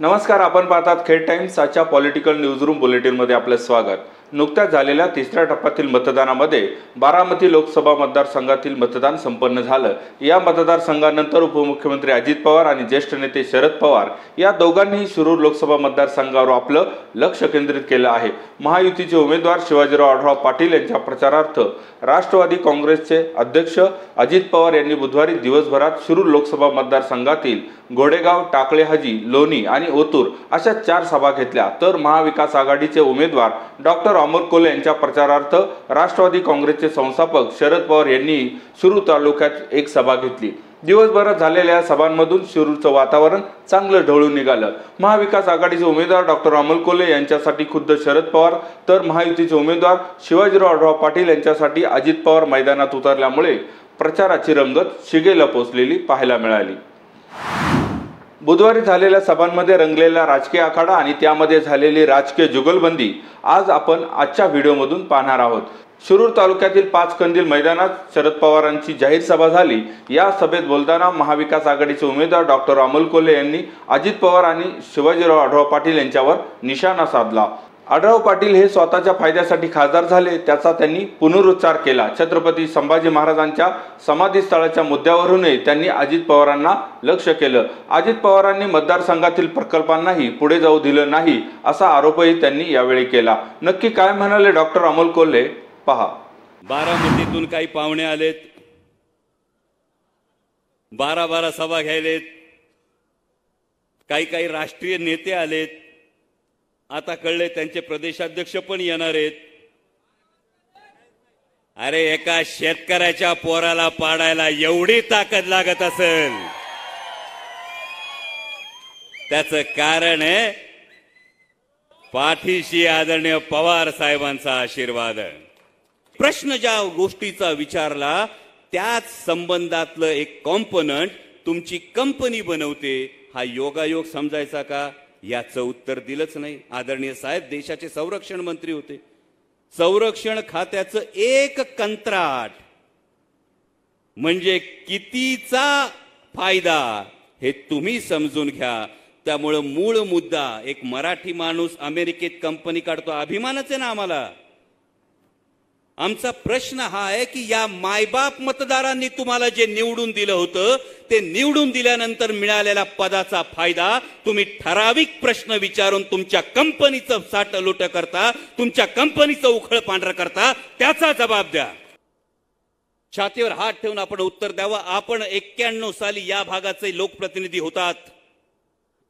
नमस्कार, आपण पाहतात खेड टाइम्स. आजच्या पॉलिटिकल न्यूजरूम बुलेटिनमध्ये आपले स्वागत. नुकत्याच झालेल्या तिसऱ्या टप्प्यातील मतदानामध्ये बारामती लोकसभा मतदारसंघातील मतदान संपन्न झालं. या मतदारसंघानंतर उपमुख्यमंत्री अजित पवार आणि ज्येष्ठ नेते शरद पवार या दोघांनीही शिरूर लोकसभा मतदारसंघावर आपलं लक्ष केंद्रित केलं आहे. महायुतीचे उमेदवार शिवाजीराव आढळराव पाटील यांच्या प्रचारार्थ राष्ट्रवादी काँग्रेसचे अध्यक्ष अजित पवार यांनी बुधवारी दिवसभरात शिरूर लोकसभा मतदारसंघातील घोडेगाव, टाकळे हाजी, लोणी आणि ओतूर अशा 4 सभा घेतल्या. तर महाविकास आघाडीचे उमेदवार डॉक्टर अमोल कोल्हे यांच्या प्रचारार्थ राष्ट्रवादी काँग्रेसचे संस्थापक शरद पवार यांनी शिरूर तालुक्यात एक सभा घेतली. दिवसभरात झालेल्या सभांमधून शिरूरचं वातावरण चांगलं ढवळून निघालं. महाविकास आघाडीचे उमेदवार डॉक्टर अमोल कोल्हे यांच्यासाठी खुद्द शरद पवार, तर महायुतीचे उमेदवार शिवाजीराव आढळराव पाटील यांच्यासाठी अजित पवार मैदानात उतरल्यामुळे प्रचाराची रंगत शिगेला पोहोचलेली पाहायला मिळाली. बुधवारी झालेल्या सभांमध्ये रंगलेला राजकीय आखाडा आणि त्यामध्ये झालेली राजकीय जुगलबंदी आज आपण आजच्या व्हिडिओमधून पाहणार आहोत. शिरूर तालुक्यातील 5 कंदील मैदानात शरद पवारांची जाहीर सभा झाली. या सभेत बोलताना महाविकास आघाडीचे उमेदवार डॉक्टर अमोल कोल्हे यांनी अजित पवार आणि शिवाजीराव आढळराव पाटील यांच्यावर निशाणा साधला. आढळराव पाटील हे स्वतःच्या फायद्यासाठी खासदार झाले, त्याचा त्यांनी पुनरुच्चार केला. छत्रपती संभाजी महाराजांच्या समाधीस्थळाच्या मुद्द्यावरूनही त्यांनी अजित पवारांना लक्ष केलं. अजित पवारांनी मतदारसंघातील प्रकल्पांनाही पुढे जाऊ दिलं नाही असा आरोपही त्यांनी यावेळी केला. नक्की काय म्हणाले डॉक्टर अमोल कोल्हे, पहा. बारामतीतून काही पाहुणे आलेत, 12 सभा घ्यायलेत, काही राष्ट्रीय नेते आलेत, आता कळले त्यांचे प्रदेशाध्यक्ष पण येणार आहेत. अरे, एका शेतकऱ्याच्या पोराला पाडायला एवढी ताकद लागत असेल, त्याचं कारण आहे पाठीशी आदरणीय पवार साहेबांचा आशीर्वाद. प्रश्न ज्या गोष्टीचा विचारला त्याच संबंधातलं एक कॉम्पोनंट तुमची कंपनी बनवते, हा योगायोग समजायचा का? याचं उत्तर दिलंच नाही. आदरणीय साहेब देशाचे संरक्षण मंत्री होते. संरक्षण खात्याचं एक कंत्राट म्हणजे कितीचा फायदा हे तुम्ही समजून घ्या. त्यामुळे मूळ मुद्दा, एक मराठी माणूस अमेरिकेत कंपनी काढतो, अभिमानच आहे ना आम्हाला. आमचा प्रश्न हा आहे की या मायबाप मतदारांनी तुम्हाला जे निवडून दिलं होतं ते निवडून दिल्यानंतर मिळालेला पदाचा फायदा तुम्ही ठराविक प्रश्न विचारून तुमच्या कंपनीचं साठलोट करता, तुमच्या कंपनीचं उखळ पांढरं करता, त्याचा जबाब द्या. छातीवर हात ठेवून आपण उत्तर द्यावं. आपण 91 साली या भागाचे लोकप्रतिनिधी होतात.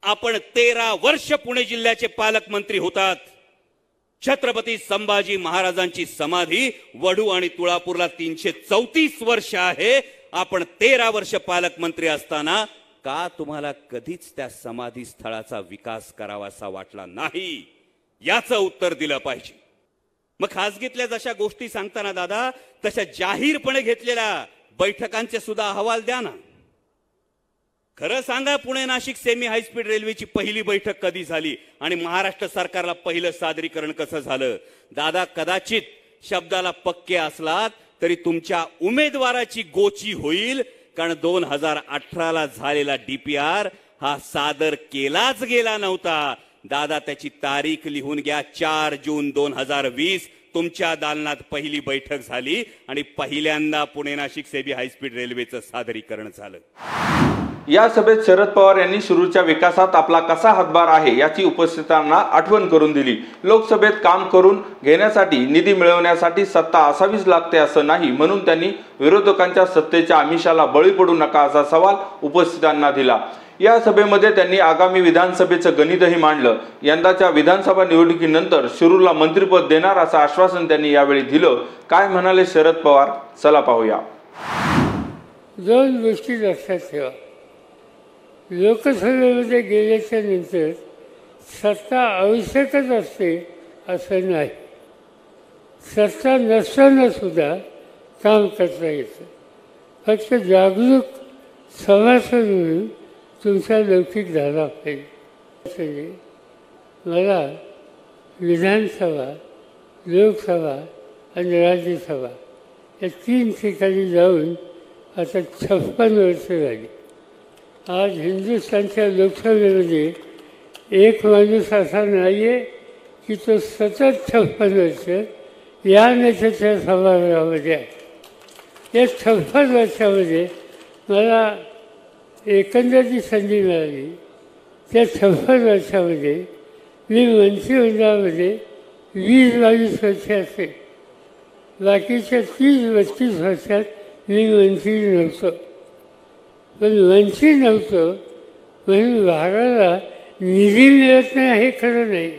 आपण 13 वर्ष पुणे जिल्ह्याचे पालकमंत्री होतात. छत्रपती संभाजी महाराजांची समाधी वडू आणि तुळापूरला 334 वर्ष आहे. आपण 13 वर्ष पालकमंत्री असताना का तुम्हाला कधीच त्या समाधी स्थळाचा विकास करावासा वाटला नाही? याचं उत्तर दिलं पाहिजे. मग खासगीतल्या जशा गोष्टी सांगताना दादा, तशा जाहीरपणे घेतलेल्या बैठकांचे सुद्धा अहवाल द्या ना. खरं सांगा, पुणे नाशिक सेमी हायस्पीड रेल्वेची पहिली बैठक कधी झाली आणि महाराष्ट्र सरकारला पहिलं सादरीकरण कसं झालं? दादा, कदाचित शब्दाला पक्के असलात तरी तुमच्या उमेदवाराची गोची होईल, कारण 2018ला झालेला DPR हा सादर केलाच गेला नव्हता. दादा, त्याची तारीख लिहून घ्या, 4 जून 2020 तुमच्या दालनात पहिली बैठक झाली आणि पहिल्यांदा पुणे नाशिक सेमी हायस्पीड रेल्वेचं सादरीकरण झालं. या सभेत शरद पवार यांनी शिरूरच्या विकासात आपला कसा हातभार आहे याची उपस्थितांना आठवण करून दिली. लोकसभेत काम करून घेण्यासाठी, निधी मिळवण्यासाठी सत्ता असावीच लागते असं नाही, म्हणून त्यांनी विरोधकांच्या सत्तेच्या आमिषाला बळी पडू नका असा सवाल उपस्थितांना दिला. या सभेमध्ये त्यांनी आगामी विधानसभेचं गणितही मांडलं. यंदाच्या विधानसभा निवडणुकीनंतर शिरूरला मंत्रिपद देणार असं आश्वासन त्यांनी यावेळी दिलं. काय म्हणाले शरद पवार, चला पाहूया. 2 गोष्टी लक्षात ठेवा. लोकसभेमध्ये गेल्याच्या नंतर सत्ता आवश्यकच असते असं नाही. सत्ता नसताना सुद्धा काम करता येतं. फक्त जागरूक सभासद म्हणून तुमचा लौकिक झाला पाहिजे. मला विधानसभा, लोकसभा आणि राज्यसभा या 3 ठिकाणी जाऊन आता 56 वर्ष झाली. आज हिंदुस्थानच्या लोकसभेमध्ये एक माणूस असा नाही आहे की तो सतत 56 वर्ष या नेत्याच्या समारोहामध्ये आहे. या 56 वर्षामध्ये मला एकंदर जी संधी मिळाली त्या 56 वर्षामध्ये मी मंत्रिमंडळामध्ये 20-22 वर्ष असेल. बाकीच्या 30-32 वर्षात मी मंत्री नव्हतो. पण मंत्री नव्हतो म्हणून भागाला निधी मिळत नाही हे खरं नाही.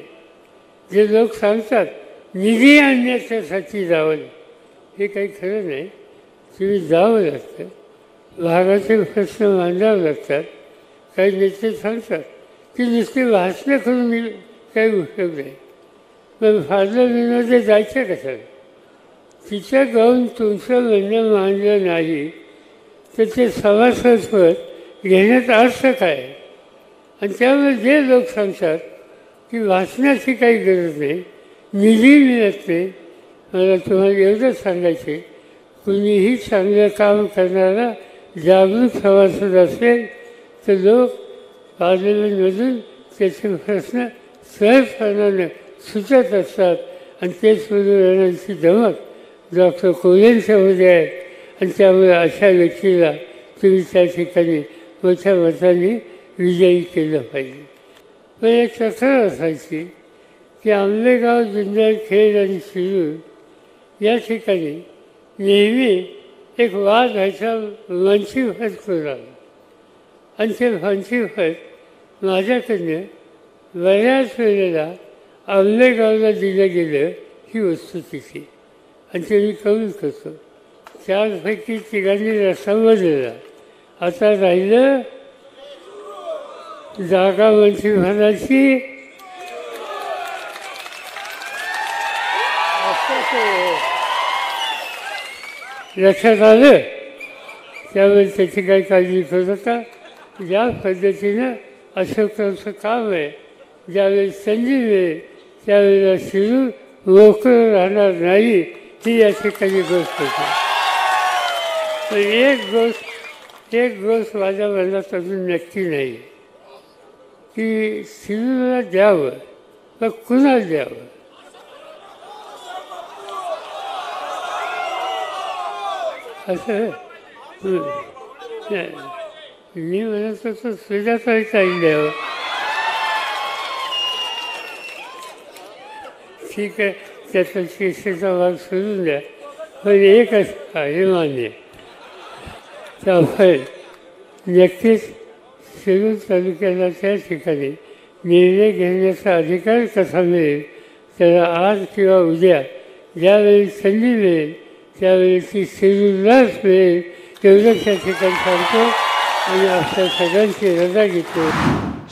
जे लोक सांगतात निधी आणण्याच्यासाठी जावं हे काही खरं नाही. तुम्ही जावं लागतं, भागाचे प्रश्न मांडावे लागतात. काही नेते सांगतात की नुसते भाषणं करून काही उपयोग नाही. मग फादर विनोदे जायचं कशाला? तिच्या गाऊन तुमचं म्हणणं मांडलं नाही तर ते सभासदपद घेण्यात अर्थ काय? आणि त्यामुळे जे लोक सांगतात की भाषणाची काही गरज नाही, निधी मिळत नाही, मला तुम्हाला एवढंच सांगायचे, कुणीही चांगलं काम करणारा जागरूक सभासद असेल तर लोक पार्लमेंटमधून त्याचे प्रश्न सहजपणानं सुचत असतात. आणि ते सोडून येण्याची धमक डॉक्टर कोल्हेंच्यामध्ये आहे. आणि त्यामुळे अशा व्यक्तीला तुम्ही त्या ठिकाणी मोठ्या मताने विजयी केलं पाहिजे. पण एक तक्रार असायची की आंबेगाव, जुन्नर, खेड आणि शिरूर या ठिकाणी नेहमी एक वाद व्हायचा मंत्रिपद कोणाला. आणि ते मंत्रिपद माझ्याकडनं बऱ्याच वेळेला आंबेगावला दिलं गेलं ही वस्तुस्थिती. आणि ते मी कबूल करतो. 4पैकी 3 समजलेला. आता राहिलं जागा मंत्रिपदाची. लक्षात आलं? त्यामुळे त्याची काही काळजी करू नका. ज्या पद्धतीनं अशोकरावचं काम आहे, ज्यावेळी संधी मिळेल त्यावेळेला शिरूर मोकळं राहणार नाही ही या ठिकाणी गोष्ट होती. पण एक गोष्ट माझ्या मनात अजून नक्की नाही की शिरूरला द्यावं, मग कुणाला द्यावं. असं मी म्हणत होतो सुजाताईला द्यावं. ठीक आहे, त्याचा शिक्षेचा भाग सोडून द्या. पण एकच हे मान्य त्यामुळे नक्कीच शिरूर तालुक्याला त्या ठिकाणी निर्णय घेण्याचा अधिकार कसा मिळेल, त्याला आज किंवा उद्या ज्यावेळी संधी मिळेल त्यावेळी ती शिरूरलाच मिळेल एवढंच त्या ठिकाणी सांगतो आणि आपल्या सगळ्यांची रजा घेतो.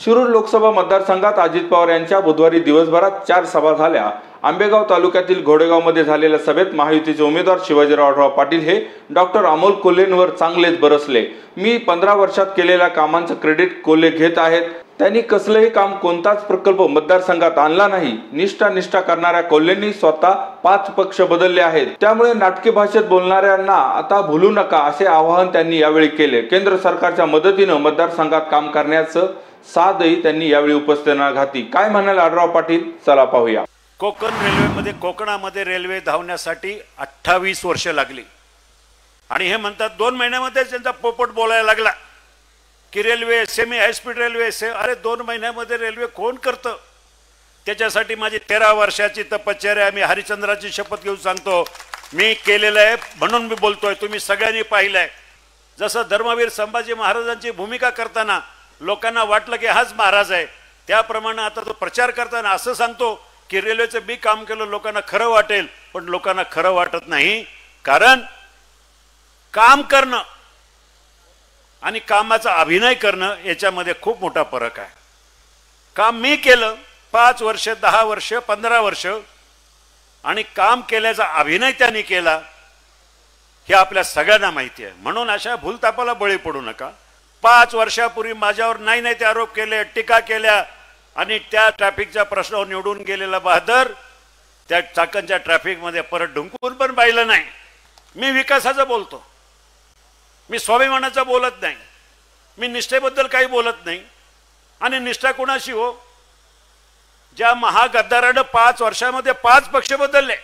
शिरूर लोकसभा मतदारसंघात अजित पवार यांच्या बुधवारी दिवसभरात 4 सभा झाल्या. आंबेगाव तालुक्यातील घोडेगावमध्ये झालेल्या सभेत महायुतीचे उमेदवार शिवाजीराव आढळराव पाटील हे डॉक्टर अमोल कोल्हेंवर चांगलेच बरसले. मी 15 वर्षात केलेल्या कामांचं क्रेडिट कोल्हे घेत आहेत. त्यांनी कसलंही काम, कोणताच प्रकल्प मतदारसंघात आणला नाही. निष्ठा करणाऱ्या कोल्हेंनी स्वतः 5 पक्ष बदलले आहेत. त्यामुळे नाटकी भाषेत बोलणाऱ्यांना आता भुलू नका असे आवाहन त्यांनी यावेळी केले. केंद्र सरकारच्या मदतीनं मतदारसंघात काम करण्याचं साधही त्यांनी यावेळी उपस्थापना घातली. काय म्हणाले आढळराव पाटील, चला पाहूया. कोकणामध्ये रेल्वे धावण्यासाठी 28 वर्ष लागली. आणि हे म्हणतात 2 महिन्यामध्ये त्यांचा पोपट बोलायला लागला की रेल्वे सेमी हायस्पीड रेल्वे अरे 2 महिन्यामध्ये रेल्वे कोण करतं? त्याच्यासाठी माझी 13 वर्षाची तपश्चर्या. मी हरिश्चंद्राची शपथ घेऊन सांगतो, मी केलेलं आहे म्हणून मी बोलतोय. तुम्ही सगळ्यांनी पाहिलंय जसं धर्मवीर संभाजी महाराजांची भूमिका करताना लोकांना वाटलं की हाच महाराज आहे, त्याप्रमाणे आता तो प्रचार करताना असं सांगतो की रेल्वेचं मी काम केलं, लोकांना खरं वाटेल. पण लोकांना खरं वाटत नाही. कारण काम करणं आणि कामाचा अभिनय करणं याच्यामध्ये खूप मोठा फरक आहे. काम मी केलं 5 वर्ष, 10 वर्ष, 15 वर्ष, आणि काम केल्याचा अभिनय त्यांनी केला हे आपल्या सगळ्यांना माहिती आहे. म्हणून अशा भूलतापाला बळी पडू नका. 5 वर्षापूर्वी माझ्यावर नाही ते आरोप केले, टीका केल्या, आणि त्या ट्रॅफिकच्या प्रश्नावर निवडून गेलेला बहादर त्या चाकणच्या ट्रॅफिकमध्ये परत ढुंकून पण पाहिलं नाही. मी विकासाचं बोलतो, मी स्वाभिमानाचं बोलत नाही, मी निष्ठेबद्दल काही बोलत नाही. आणि निष्ठा कोणाशी हो? ज्या महागद्दारानं 5 वर्षामध्ये 5 पक्ष बदलले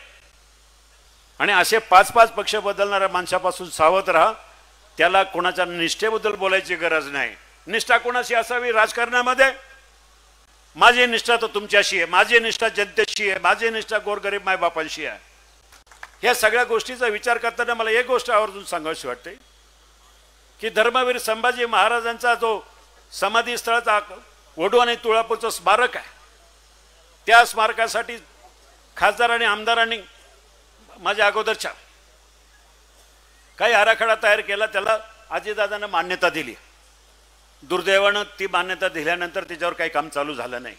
आणि असे 5 पक्ष बदलणाऱ्या माणसापासून सावध राहा. त्याला कोणाच्या निष्ठेबद्दल बोलायची गरज नाही. निष्ठा कोणाशी असावी राजकारणामध्ये? माझी निष्ठा तर तुमच्याशी आहे, माझी निष्ठा जनतेशी आहे, माझी निष्ठा गोरगरीब मायबापांशी आहे. या सगळ्या गोष्टीचा विचार करताना मला एक गोष्ट आवर्जून सांगावीशी वाटते की धर्मवीर संभाजी महाराजांचा जो समाधी स्थळाचा वडू आणि तुळापूरचं स्मारक आहे, त्या स्मारकासाठी खासदार आणि आमदारांनी माझ्या अगोदरच्या काही आराखडा तयार केला. त्याला अजितदादांना मान्यता दिली. दुर्दैवानं ती मान्यता दिल्यानंतर त्याच्यावर काही काम चालू झालं नाही.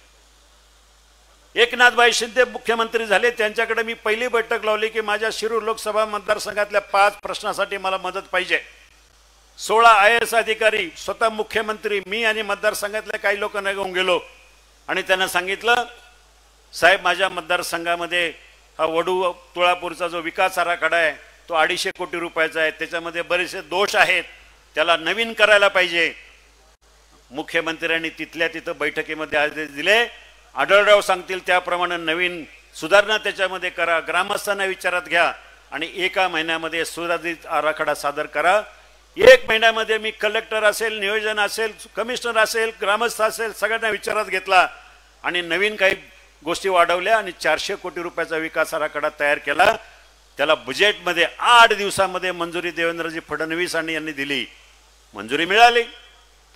एकनाथभाई शिंदे मुख्यमंत्री झाले, त्यांच्याकडे मी पहिली बैठक लावली की माझ्या शिरूर लोकसभा मतदारसंघातल्या 5 प्रश्नासाठी मला मदत पाहिजे. 16 IAS अधिकारी, स्वतः मुख्यमंत्री, मी आणि मतदारसंघातल्या काही लोकांना घेऊन गेलो आणि त्यांना सांगितलं, साहेब माझ्या मतदारसंघामध्ये हा वडू तुळापूरचा जो विकास आराखडा आहे तो 250 कोटी रुपयाचा आहे, त्याच्यामध्ये बरेचसे दोष आहेत, त्याला नवीन करायला पाहिजे. मुख्यमंत्र्यांनी तिथल्या तिथं बैठकीमध्ये आदेश दिले, आढळराव सांगतील त्याप्रमाणे नवीन सुधारणा त्याच्यामध्ये करा, ग्रामस्थांना विचारात घ्या आणि 1 महिन्यामध्ये सुधारित आराखडा सादर करा. 1 महिन्यामध्ये मी कलेक्टर असेल, नियोजन असेल, कमिशनर असेल, ग्रामस्थ असेल, सगळ्यांना विचारात घेतला आणि नवीन काही गोष्टी वाढवल्या आणि 400 कोटी रुपयाचा विकास आराखडा तयार केला. त्याला बजेटमध्ये 8 दिवसामध्ये मंजुरी देवेंद्रजी फडणवीस यांनी दिली. मंजुरी मिळाली,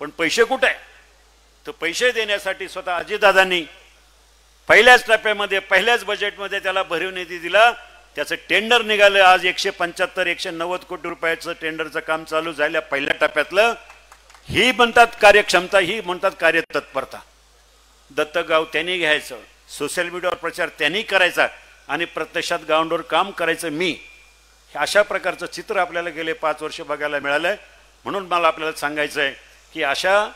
पण पैसे कुठे? तर पैसे देण्यासाठी स्वतः अजितदादांनी पहिल्याच टप्प्यामध्ये पहिल्याच बजेटमध्ये त्याला भरीव निधी दिला. त्याचं टेंडर निघालं. आज 175-190 कोटी रुपयाचं टेंडरचं काम चालू झालं पहिल्या टप्प्यातलं. ही म्हणतात कार्यक्षमता, ही म्हणतात कार्यतत्परता. दत्तगाव त्यांनी घ्यायचं, सोशल मीडियावर प्रचार त्यांनी करायचा आणि प्रत्यक्षात ग्राउंडवर काम करायचं मी. अशा प्रकारचं चित्र आपल्याला गेले 5 वर्ष बघायला मिळालंय. म्हणून मला आपल्याला सांगायचं आहे की अशा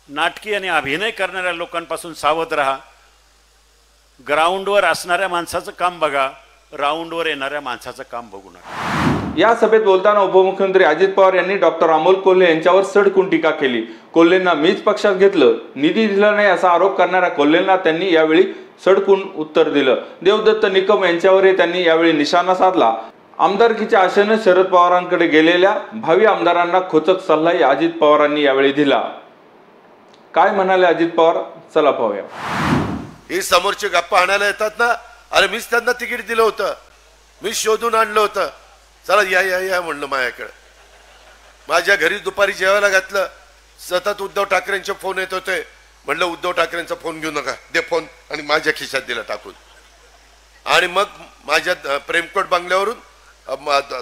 नाटकी आणि अभिनय करणाऱ्या लोकांपासून सावध राहा. ग्राउंडवर असणाऱ्या माणसाचं काम बघा, राऊंडवर येणाऱ्या माणसाचं काम बघू नका. या सभेत बोलताना उपमुख्यमंत्री अजित पवार यांनी डॉक्टर अमोल कोल्हे यांच्यावर सडकून टीका केली. कोल्हेंना मीच पक्षात घेतलं, निधी दिला नाही असा आरोप करणाऱ्या कोल्हेंना त्यांनी यावेळी सडकून उत्तर दिलं. देवदत्त निकम यांच्यावरही त्यांनी यावेळी निशाणा साधला. आमदारकीच्या आशेनं शरद पवारांकडे गेलेल्या भावी आमदारांना खोचक सल्लाही अजित पवारांनी यावेळी दिला. काय म्हणाले अजित पवार, चला पाहूया. ही समोरचे गप्पा आणायला येतात ना, अरे मीच त्यांना तिकीट दिलं होतं, मी शोधून आणलं होतं, चला या या या म्हणलं माझ्याकडे. माझ्या घरी दुपारी जेवायला घातलं, सतत उद्धव ठाकरेंचे फोन येत होते. म्हणलं उद्धव ठाकरेंचा फोन घेऊ नका, दे फोन, आणि माझ्या खिशात दिला टाकून. आणि मग माझ्या प्रेमकोट बंगल्यावरून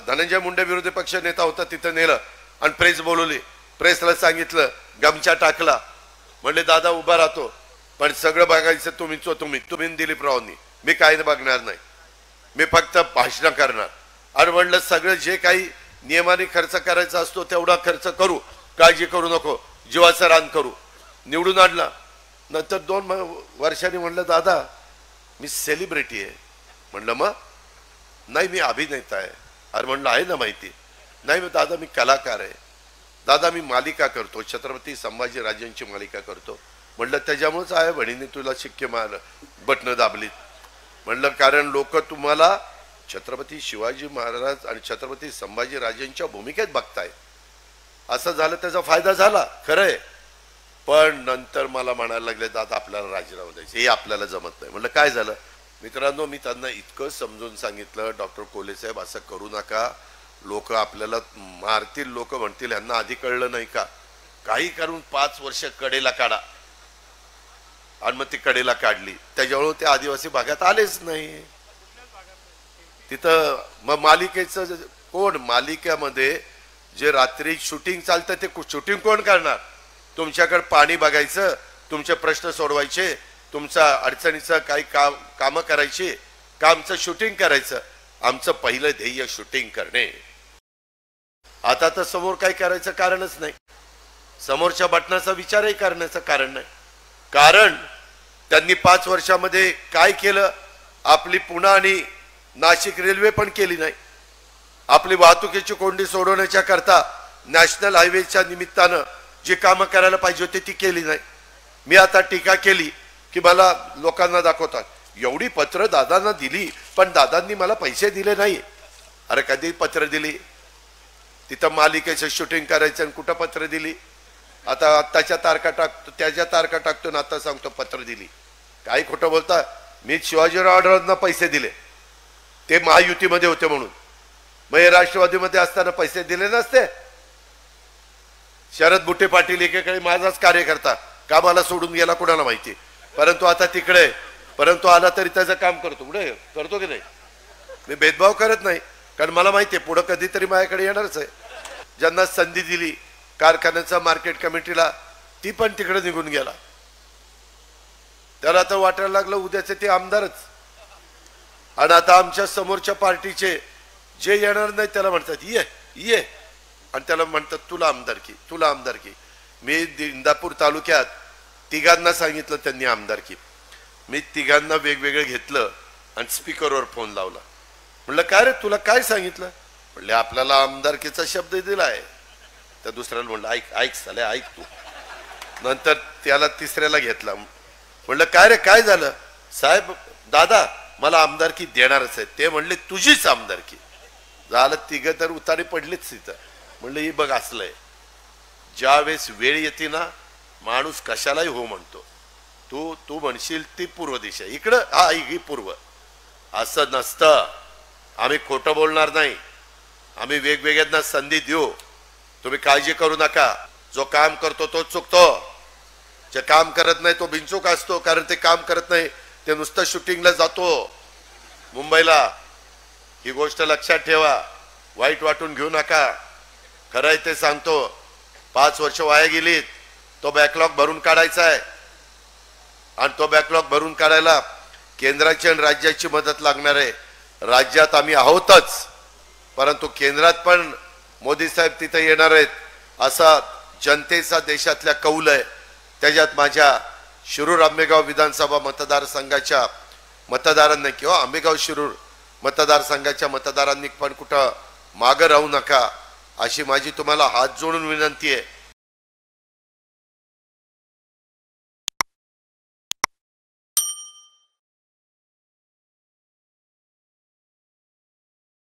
धनंजय मुंडे विरोधी पक्ष नेता होता तिथं नेलं आणि प्रेस बोलवली. प्रेसला सांगितलं, गमछा टाकला, म्हणले दादा उभा राहतो पण सगळं बघायचं तुम्ही दिलीप रावांनी, मी काही बघणार नाही, मी फक्त भाषण करणार. आणि म्हणलं सगळं जे काही नियमाने खर्च करायचा असतो तेवढा खर्च करू, काळजी करू नको, जीवाचं रान करू. निवडून आणला. नंतर 2 वर्षांनी म्हणलं दादा मी सेलिब्रिटी आहे. म्हणलं मग? नाही मी अभिनेता आहे. अरे म्हणलं आहे ना माहिती. नाही मग दादा मी कलाकार आहे, दादा मी मालिका करतो, छत्रपती संभाजी राजांची मालिका करतो. म्हणलं त्याच्यामुळेच आहे बहिणीने तुला शिक्के मारलं, बटणं दाबलीत. म्हणलं कारण लोक तुम्हाला छत्रपती शिवाजी महाराज आणि छत्रपती संभाजी राजांच्या भूमिकेत बघताय. असं झालं, त्याचा फायदा झाला खरंय. पण नंतर मला म्हणायला लागले दादा आपल्याला राजीनामा द्यायचं, हे आपल्याला जमत नाही. म्हणलं काय झालं? मित्रांनो मी त्यांना इतकं समजून सांगितलं, डॉक्टर कोल्हे साहेब असं करू नका, लोक आपल्याला मारतील, लोक म्हणतील यांना आधी कळलं नाही का, काही करून 5 वर्ष कडेला काढा. आणि मग ती कडेला काढली, त्याच्यामुळे ते आदिवासी भागात आलेच नाही. तिथं मग मालिकेचं कोण, मालिकेमध्ये जे रात्री शूटिंग चालतं ते शूटिंग कोण करणार? तुमच्याकडे पाणी बघायचं, तुमचे प्रश्न सोडवायचे, तुमच्या अडचणीचं काही कामं करायची, कामचं शूटिंग करायचं. आमचं पहिलं ध्येय शूटिंग करणे. आता तर समोर काही करायचं कारणच नाही, समोरच्या बटनाचा विचारही करण्याचं कारण नाही. कारण त्यांनी 5 वर्षामध्ये काय केलं? आपली पुणे आणि नाशिक रेल्वे पण केली नाही. आपली वाहतुकीची कोंडी सोडवण्याच्या करता नॅशनल हायवेच्या निमित्तानं जी कामं करायला पाहिजे होती ती केली नाही. मी आता टीका केली की मला लोकांना दाखवतात एवढी पत्र दादांना दिली पण दादांनी मला पैसे दिले नाही. अरे कधी पत्र दिली? तिथं मालिकेचं शूटिंग करायचं आणि कुठं पत्र दिली? आता आत्ताच्या तारखा टाकतो, त्याच्या तारखा टाकतो ना आता सांगतो पत्र दिली. काही खोटं बोलता? मी शिवाजीराव आढळरावांना पैसे दिले, ते महायुतीमध्ये होते म्हणून. मग हे राष्ट्रवादीमध्ये असताना पैसे दिले नसते? शरद बुट्टे पाटील एकेकाळी माझाच कार्यकर्ता, का मला सोडून गेला कुणाला माहिती, परंतु आता तिकडे, परंतु आला तरी त्याचं काम करतो. पुढे करतो की नाही? मी भेदभाव करत नाही, कारण मला माहिती आहे पुढं कधीतरी माझ्याकडे येणारच आहे. ज्यांना संधी दिली कारखान्याचा मार्केट कमिटीला, ती पण तिकडे निघून गेला. त्याला आता वाटायला लागलं उद्याचे ते आमदारच. आणि आता आमच्या समोरच्या पार्टीचे जे येणार नाही त्याला म्हणतात ये ये, आणि त्याला म्हणतात तुला आमदारकी, तुला आमदारकी. मी इंदापूर तालुक्यात तिघांना सांगितलं त्यांनी आमदारकी. मी तिघांना वेगवेगळं घेतलं आणि स्पीकरवर फोन लावला. म्हणलं काय रे तुला काय सांगितलं? म्हणले आपल्याला आमदारकीचा शब्द दिलाय. त्या दुसऱ्याला म्हणलं ऐक ऐक साले ऐक तू. नंतर त्याला तिसऱ्याला घेतला. म्हणलं काय रे काय झालं? साहेब दादा मला आमदारकी देणारच आहे. ते म्हणले तुझीच आमदारकी. झालं तिघं तर उतारी पडलीच तिथं. म्हणलं ही बघ असलंय, ज्यावेळेस वेळ येते ना माणूस कशालाही हो म्हणतो. तू म्हणशील ती पूर्व दिशा, इकडं हा ही पूर्व, असं नसतं. आम्ही खोटं बोलणार नाही, आम्ही वेगवेगळ्यांना संधी देऊ. तुम्ही काळजी करू नका. जो काम करतो तो चुकतो, जे काम करत नाही तो बिनचूक असतो. कारण ते काम करत नाही, ते नुसतं शूटिंगला जातो मुंबईला. ही गोष्ट लक्षात ठेवा, वाईट वाटून घेऊ नका. खरं आहे ते सांगतो. 5 वर्ष वाया गेलीत. तो बॅकलॉग भरून काढायचा आहे, आणि तो बॅकलॉग भरून काढायला केंद्राची आणि राज्याची मदत लागणार आहे. राज्यात आम्ही आहोतच, परंतु केंद्रात पण मोदी साहेब तिथे येणार आहेत असा जनतेचा देशातल्या कौल आहे. त्याच्यात माझ्या शिरूर आंबेगाव विधानसभा मतदारसंघाच्या मतदारांनी किंवा आंबेगाव शिरूर मतदारसंघाच्या मतदारांनी पण कुठं मागं राहू नका अशी माझी तुम्हाला हात जोडून विनंती आहे.